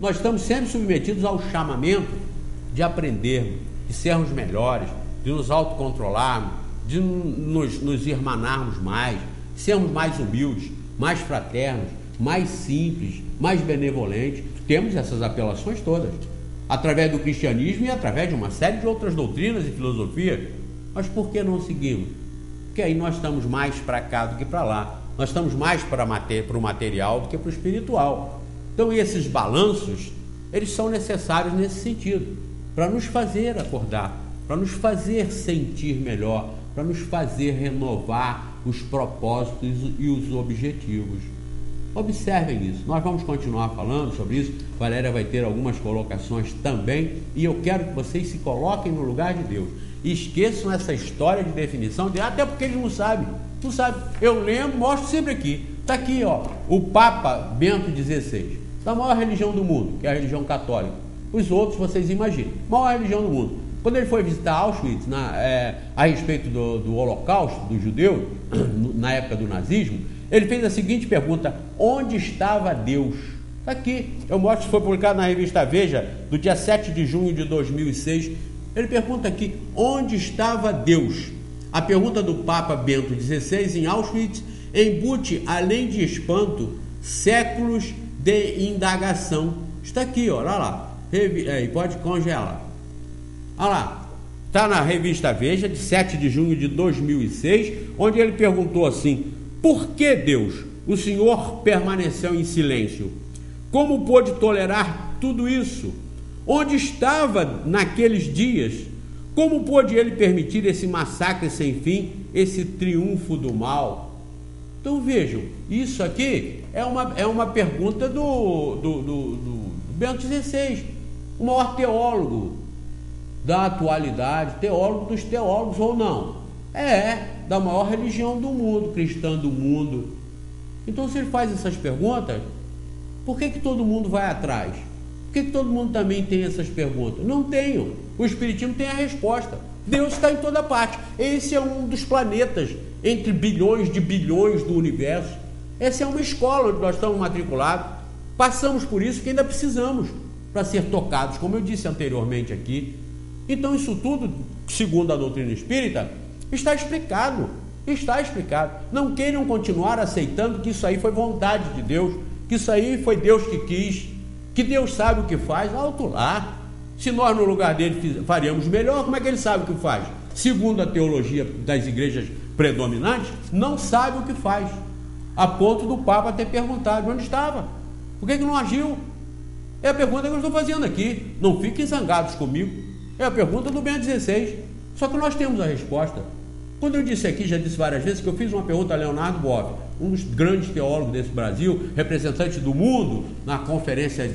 Nós estamos sempre submetidos ao chamamento de aprendermos, de sermos melhores, de nos autocontrolarmos, de nos irmanarmos mais, sermos mais humildes, mais fraternos, mais simples, mais benevolentes. Temos essas apelações todas, através do cristianismo e através de uma série de outras doutrinas e filosofias. Mas por que não seguimos? Porque aí nós estamos mais para cá do que para lá. Nós estamos mais para o material do que para o espiritual. Então esses balanços, eles são necessários nesse sentido, para nos fazer acordar, para nos fazer sentir melhor, para nos fazer renovar os propósitos e os objetivos. Observem isso. Nós vamos continuar falando sobre isso. Valéria vai ter algumas colocações também, e eu quero que vocês se coloquem no lugar de Deus. E esqueçam essa história de definição, até porque eles não sabem. Não sabem. Eu lembro, mostro sempre aqui. Está aqui, ó, o Papa Bento XVI, da maior religião do mundo, que é a religião católica. Os outros, vocês imaginem, maior religião do mundo. Quando ele foi visitar Auschwitz, a respeito do Holocausto, dos judeus, na época do nazismo, ele fez a seguinte pergunta: onde estava Deus? Está aqui, eu mostro, isso foi publicado na revista Veja, do dia 7 de junho de 2006. Ele pergunta aqui: onde estava Deus? A pergunta do Papa Bento XVI em Auschwitz embute, além de espanto, séculos de indagação. Está aqui, olha lá, pode congelar. Olha lá, está na revista Veja, de 7 de junho de 2006, onde ele perguntou assim: por que Deus, o Senhor, permaneceu em silêncio? Como pôde tolerar tudo isso? Onde estava naqueles dias? Como pôde ele permitir esse massacre sem fim, esse triunfo do mal? Então vejam, isso aqui é uma pergunta do Bento XVI, o maior teólogo da atualidade, teólogo dos teólogos ou não, da maior religião do mundo, cristã do mundo. Então, se ele faz essas perguntas, por que todo mundo vai atrás? Por que todo mundo também tem essas perguntas? Não tenho. O Espiritismo tem a resposta. Deus está em toda parte. Esse é um dos planetas entre bilhões de bilhões do universo. Essa é uma escola onde nós estamos matriculados. Passamos por isso que ainda precisamos para ser tocados, como eu disse anteriormente aqui. Então isso tudo, segundo a doutrina espírita, está explicado. Está explicado. Não queiram continuar aceitando que isso aí foi vontade de Deus, que isso aí foi Deus que quis, que Deus sabe o que faz. Alto lá. Se nós no lugar dele faríamos melhor, como é que ele sabe o que faz? Segundo a teologia das igrejas predominantes, não sabe o que faz, a ponto do Papa ter perguntado onde estava, por que não agiu? É a pergunta que eu estou fazendo aqui. Não fiquem zangados comigo, é a pergunta do Bento XVI. Só que nós temos a resposta. Quando eu disse aqui, já disse várias vezes, que eu fiz uma pergunta a Leonardo Boff, um dos grandes teólogos desse Brasil, representante do mundo na conferência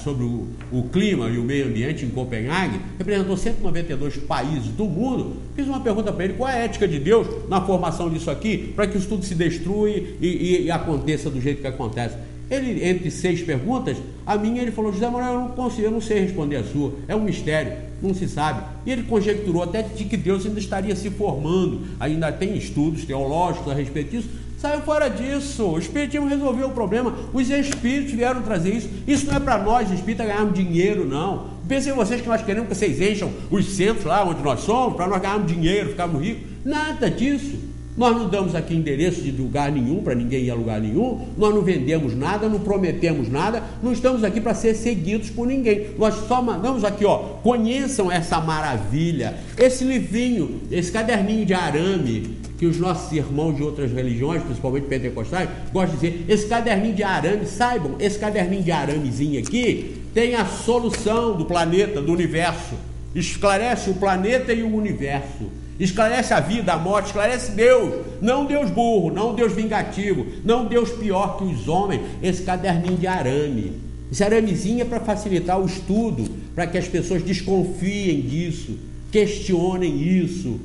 sobre o clima e o meio ambiente em Copenhague, representou 192 países do mundo. Fiz uma pergunta para ele: qual é a ética de Deus na formação disso aqui, para que isso tudo se destrua e aconteça do jeito que acontece? Ele, entre 6 perguntas, a minha, ele falou: José Manuel, eu não sei responder a sua, é um mistério, não se sabe. E ele conjecturou até de que Deus ainda estaria se formando, ainda tem estudos teológicos a respeito disso. Saiu fora disso. O Espiritismo resolveu o problema, os Espíritos vieram trazer isso. Isso não é para nós espíritas ganharmos dinheiro, não. Pensem vocês que nós queremos que vocês encham os centros lá onde nós somos, para nós ganharmos dinheiro, ficarmos ricos. Nada disso. Nós não damos aqui endereço de lugar nenhum, para ninguém ir a lugar nenhum, nós não vendemos nada, não prometemos nada, não estamos aqui para ser seguidos por ninguém. Nós só mandamos aqui, conheçam essa maravilha, esse livrinho, esse caderninho de arame, que os nossos irmãos de outras religiões, principalmente pentecostais, gostam de dizer, esse caderninho de arame, saibam, esse caderninho de aramezinho aqui tem a solução do planeta, do universo, esclarece o planeta e o universo. Esclarece a vida, a morte, esclarece Deus, não Deus burro, não Deus vingativo, não Deus pior que os homens. Esse caderninho de arame, esse aramezinho é para facilitar o estudo, para que as pessoas desconfiem disso, questionem isso,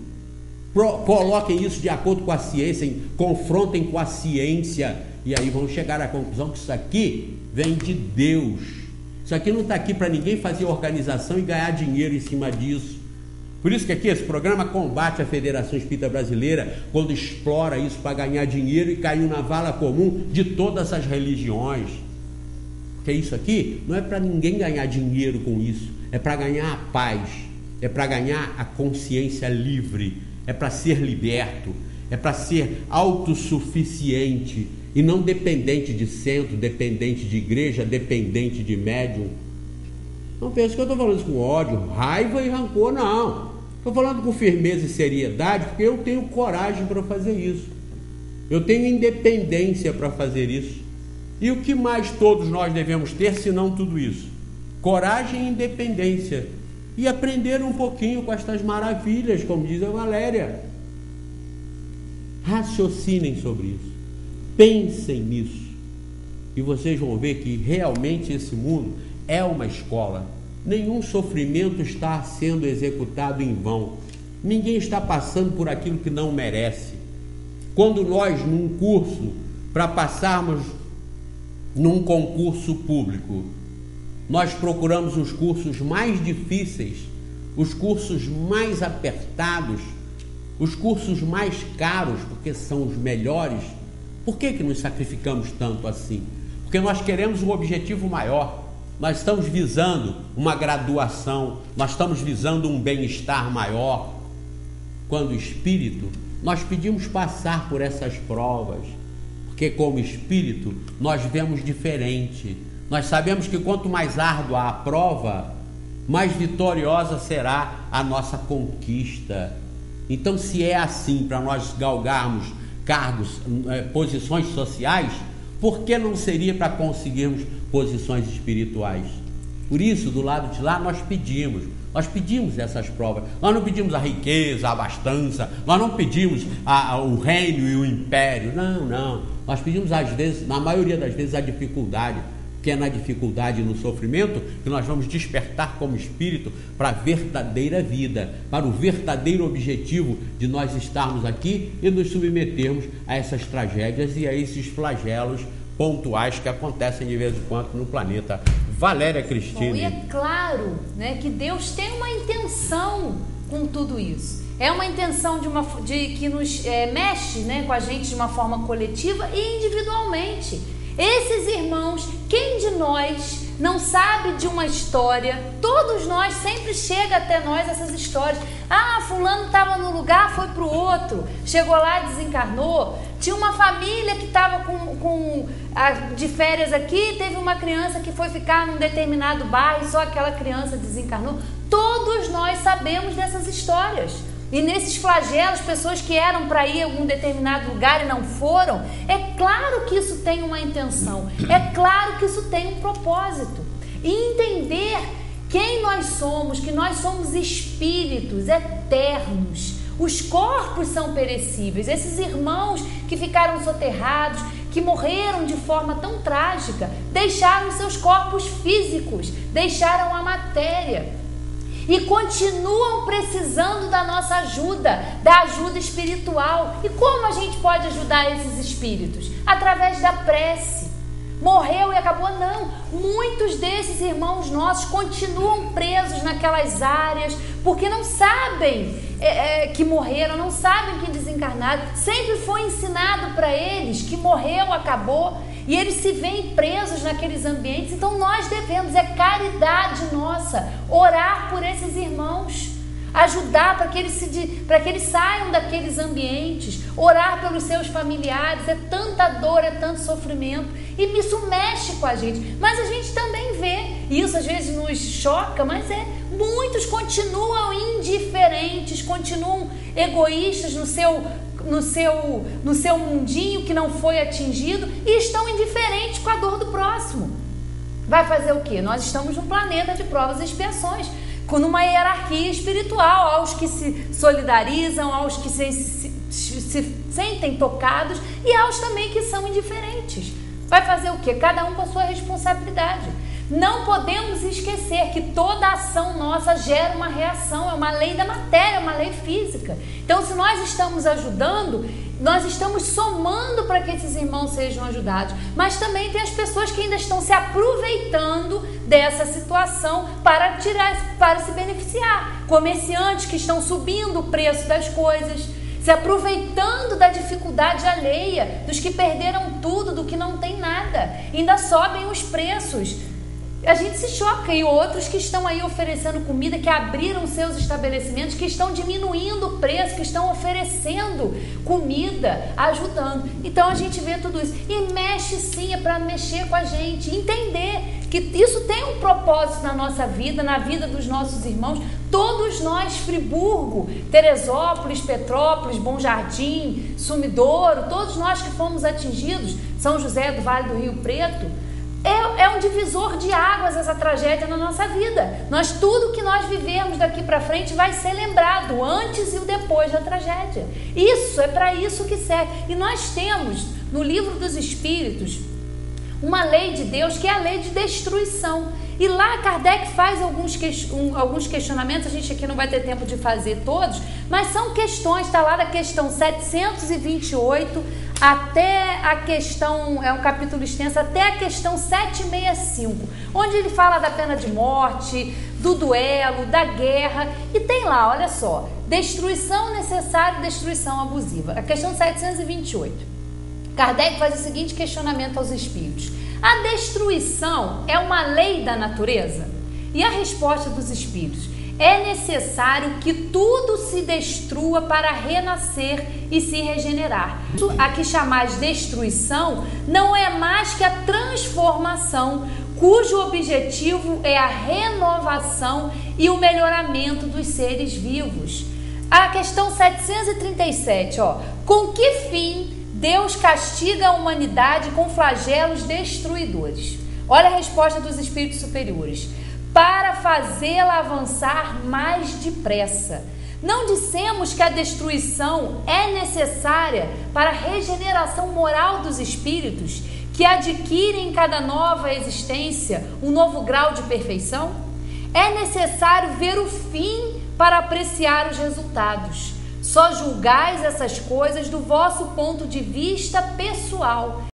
coloquem isso de acordo com a ciência, confrontem com a ciência, e aí vão chegar à conclusão que isso aqui vem de Deus. Isso aqui não está aqui para ninguém fazer organização e ganhar dinheiro em cima disso. Por isso que aqui esse programa combate a Federação Espírita Brasileira quando explora isso para ganhar dinheiro e caiu na vala comum de todas as religiões. que isso aqui não é para ninguém ganhar dinheiro com isso, é para ganhar a paz, é para ganhar a consciência livre, é para ser liberto, é para ser autossuficiente e não dependente de centro, dependente de igreja, dependente de médium. Não pense que eu estou falando isso com ódio, raiva e rancor, não. Estou falando com firmeza e seriedade, porque eu tenho coragem para fazer isso. Eu tenho independência para fazer isso. E o que mais todos nós devemos ter, se não tudo isso? Coragem e independência. E aprender um pouquinho com estas maravilhas, como diz a Valéria. Raciocinem sobre isso. Pensem nisso. E vocês vão ver que realmente esse mundo é uma escola. Nenhum sofrimento está sendo executado em vão. Ninguém está passando por aquilo que não merece. Quando nós, num curso, para passarmos num concurso público, nós procuramos os cursos mais difíceis, os cursos mais apertados, os cursos mais caros, porque são os melhores. Por que nos sacrificamos tanto assim? Porque nós queremos um objetivo maior. Nós estamos visando uma graduação, nós estamos visando um bem-estar maior. Quando espírito, nós pedimos passar por essas provas, porque como espírito nós vemos diferente. Nós sabemos que quanto mais árdua a prova, mais vitoriosa será a nossa conquista. Então, se é assim para nós galgarmos cargos, posições sociais, por que não seria para conseguirmos posições espirituais? Por isso, do lado de lá, nós pedimos essas provas. Nós não pedimos a riqueza, a abastança, nós não pedimos o reino e o império. Não. Nós pedimos, às vezes, na maioria das vezes, a dificuldade, porque é na dificuldade e no sofrimento que nós vamos despertar como espírito para a verdadeira vida, para o verdadeiro objetivo de nós estarmos aqui e nos submetermos a essas tragédias e a esses flagelos pontuais que acontecem de vez em quando no planeta. Valéria Cristine. Bom, e é claro, né, que Deus tem uma intenção com tudo isso. É uma intenção que nos mexe, né, com a gente de uma forma coletiva e individualmente. Esses irmãos, quem de nós não sabe de uma história? Todos nós, sempre chega até nós essas histórias. Fulano estava num lugar, foi para o outro, chegou lá e desencarnou. Tinha uma família que estava de férias aqui, teve uma criança que foi ficar num determinado bairro e só aquela criança desencarnou. Todos nós sabemos dessas histórias. E nesses flagelos, pessoas que eram para ir a algum determinado lugar e não foram, é claro que isso tem uma intenção, é claro que isso tem um propósito. E entender quem nós somos, que nós somos espíritos eternos. Os corpos são perecíveis. Esses irmãos que ficaram soterrados, que morreram de forma tão trágica, deixaram seus corpos físicos, deixaram a matéria. E continuam precisando da nossa ajuda, da ajuda espiritual. E como a gente pode ajudar esses espíritos? Através da prece. Morreu e acabou? Não. Muitos desses irmãos nossos continuam presos naquelas áreas, porque não sabem que morreram, não sabem que desencarnaram. Sempre foi ensinado para eles que morreu, acabou. E eles se veem presos naqueles ambientes. Então nós devemos, é caridade nossa, orar por esses irmãos, ajudar para que eles saiam daqueles ambientes, orar pelos seus familiares. É tanta dor, é tanto sofrimento, e isso mexe com a gente. Mas a gente também vê, e isso às vezes nos choca, mas muitos continuam indiferentes, continuam egoístas no seu mundinho que não foi atingido e estão indiferentes com a dor do próximo. Vai fazer o quê? Nós estamos num planeta de provas e expiações, com uma hierarquia espiritual, aos que se solidarizam, aos que se sentem tocados e aos também que são indiferentes. Vai fazer o quê? Cada um com a sua responsabilidade. Não podemos esquecer que toda ação nossa gera uma reação, é uma lei da matéria, é uma lei física. Então, se nós estamos ajudando, nós estamos somando para que esses irmãos sejam ajudados. Mas também tem as pessoas que ainda estão se aproveitando dessa situação para se beneficiar. Comerciantes que estão subindo o preço das coisas, se aproveitando da dificuldade alheia, dos que perderam tudo, do que não tem nada. Ainda sobem os preços. A gente se choca, e outros que estão aí oferecendo comida, que abriram seus estabelecimentos, que estão diminuindo o preço, que estão oferecendo comida, ajudando. Então a gente vê tudo isso. E mexe sim, é para mexer com a gente, entender que isso tem um propósito na nossa vida, na vida dos nossos irmãos. Todos nós, Friburgo, Teresópolis, Petrópolis, Bom Jardim, Sumidouro, todos nós que fomos atingidos, São José do Vale do Rio Preto, é um divisor de águas essa tragédia na nossa vida. Tudo que nós vivemos daqui para frente vai ser lembrado, antes e o depois da tragédia. Isso, é para isso que serve. E nós temos, no Livro dos Espíritos, uma lei de Deus que é a lei de destruição. E lá Kardec faz alguns questionamentos, a gente aqui não vai ter tempo de fazer todos, mas são questões, está lá da questão 728 até a questão, é um capítulo extenso, até a questão 765, onde ele fala da pena de morte, do duelo, da guerra, e tem lá, olha só, destruição necessária e destruição abusiva. A questão 728. Kardec faz o seguinte questionamento aos espíritos: a destruição é uma lei da natureza? E a resposta dos espíritos: é necessário que tudo se destrua para renascer e se regenerar. A que chamais destruição não é mais que a transformação, cujo objetivo é a renovação e o melhoramento dos seres vivos. A questão 737, com que fim Deus castiga a humanidade com flagelos destruidores? Olha a resposta dos espíritos superiores: para fazê-la avançar mais depressa. Não dissemos que a destruição é necessária para a regeneração moral dos espíritos, que adquirem em cada nova existência um novo grau de perfeição? É necessário ver o fim para apreciar os resultados. Só julgais essas coisas do vosso ponto de vista pessoal